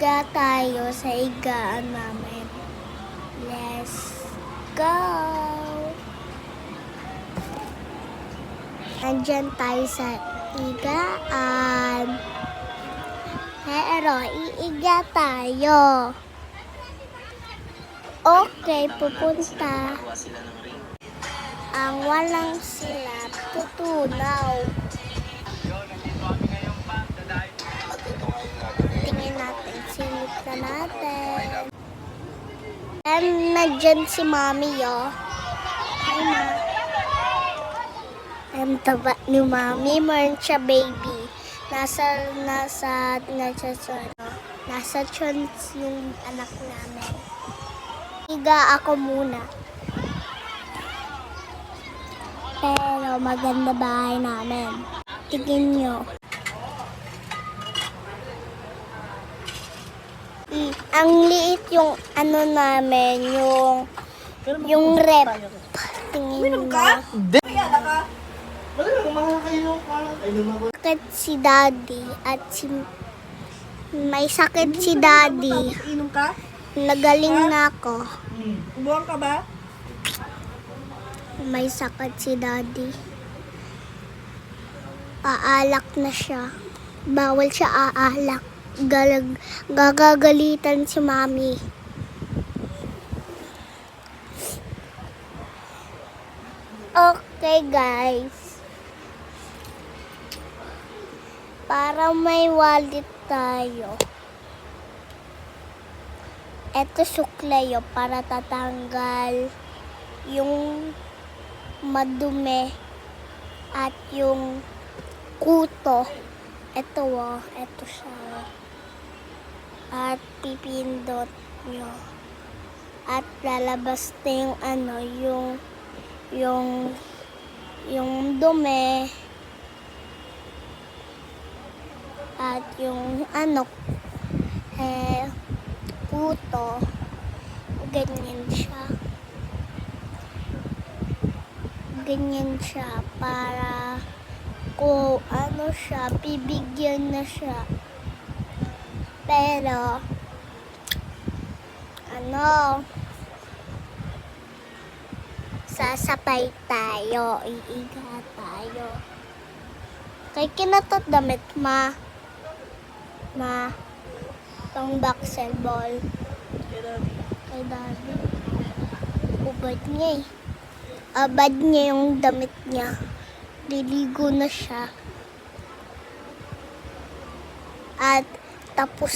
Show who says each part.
Speaker 1: Iiga tayo sa igaan namin. Let's go! Nandyan tayo sa igaan. Pero iiga tayo. Okay, pupunta. Ang walang sila tutunaw. Tingin natin, silip na natin. And nandyan si Mami, oh. Hi, Ma. Ang taba ni Mami, meron siya baby. Nasa tiyan yung anak namin. Iga ako muna. Pero maganda bahay namin. Tingin nyo. Ang liit yung ano namin, yung rep. Tingin nyo. Sakit si Daddy at may sakit si Daddy. Nagaling na ako.
Speaker 2: Buwang ka ba?
Speaker 1: May sakit si Daddy. Aalak na siya. Bawal siya aalak. Gagagalitan si Mami. Okay, guys. Para may wallet tayo. Ito suklayo para tatanggal yung madumi at yung kuto. Ito ito siya. At pipindot nyo. At lalabas na yung ano, yung dumi. At yung ano, puto, ganyan siya. Ganyan siya para kung ano siya, bibigyan na siya. Pero, sasapay tayo, iiga tayo. Kay kinatot damit, Ma. Itong basketball. Kay Daddy. Ubad niya Abad niya yung damit niya. Liligo na siya. At tapos